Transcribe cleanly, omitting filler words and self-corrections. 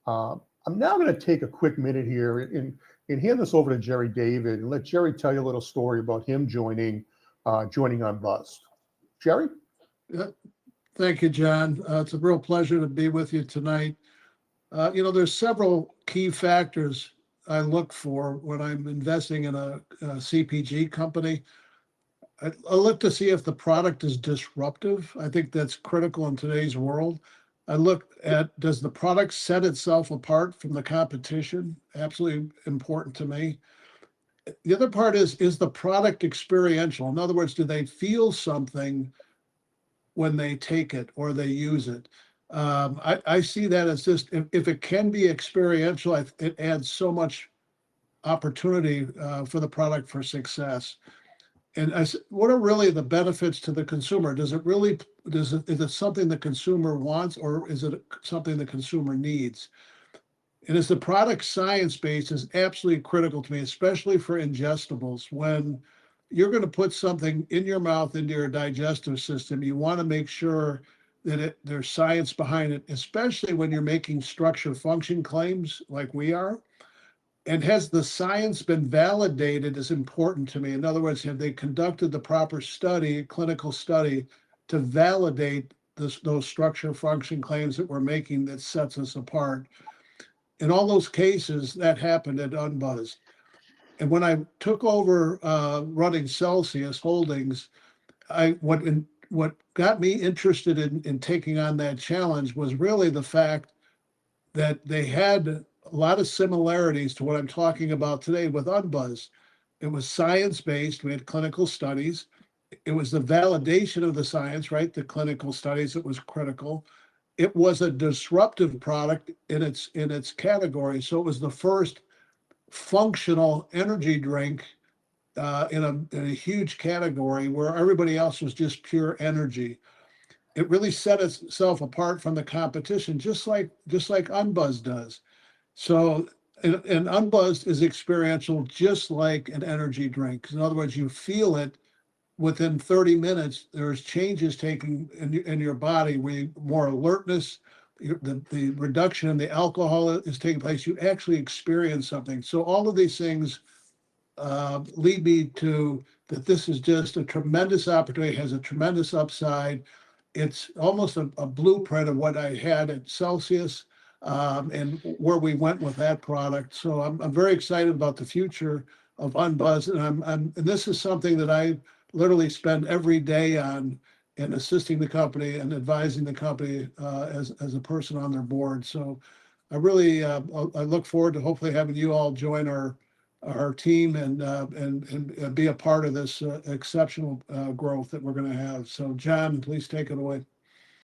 Uh, I'm now going to take a quick minute here and hand this over to Gerry David and let Gerry tell you a little story about him joining Unbuzzd. Gerry? Yeah, thank you, John. It's a real pleasure to be with you tonight. There's several key factors I look for when I'm investing in a CPG company. I look to see if the product is disruptive. I think that's critical in today's world. I look at, does the product set itself apart from the competition? Absolutely important to me. The other part is the product experiential? In other words, do they feel something when they take it or they use it? I see that as just, if it can be experiential, it adds so much opportunity for the product for success. And what are really the benefits to the consumer? Is it something the consumer wants, or is it something the consumer needs? And as the product science base is absolutely critical to me, especially for ingestibles. When you're going to put something in your mouth, into your digestive system, you want to make sure that there's science behind it, especially when you're making structure function claims like we are. And has the science been validated is important to me. In other words, have they conducted the proper study, clinical study, to validate those structure function claims that we're making that sets us apart? In all those cases, that happened at Unbuzzd. And when I took over running Celsius Holdings, what got me interested in taking on that challenge was really the fact that they had a lot of similarities to what I'm talking about today with Unbuzzd. It was science-based. We had clinical studies. It was the validation of the science, right? The clinical studies that was critical. It was a disruptive product in its category. So it was the first functional energy drink in a huge category where everybody else was just pure energy. It really set itself apart from the competition, just like Unbuzzd does. So, and Unbuzzd is experiential, just like an energy drink. In other words, you feel it within 30 minutes. There's changes taking in your body, more alertness, the reduction in the alcohol is taking place. You actually experience something. So all of these things lead me to that this is just a tremendous opportunity, has a tremendous upside. It's almost a blueprint of what I had at Celsius, and where we went with that product. So I'm very excited about the future of Unbuzzd, and this is something that I literally spend every day on, in assisting the company and advising the company as a person on their board. So I look forward to hopefully having you all join our team and be a part of this exceptional growth that we're going to have. So, John, please take it away.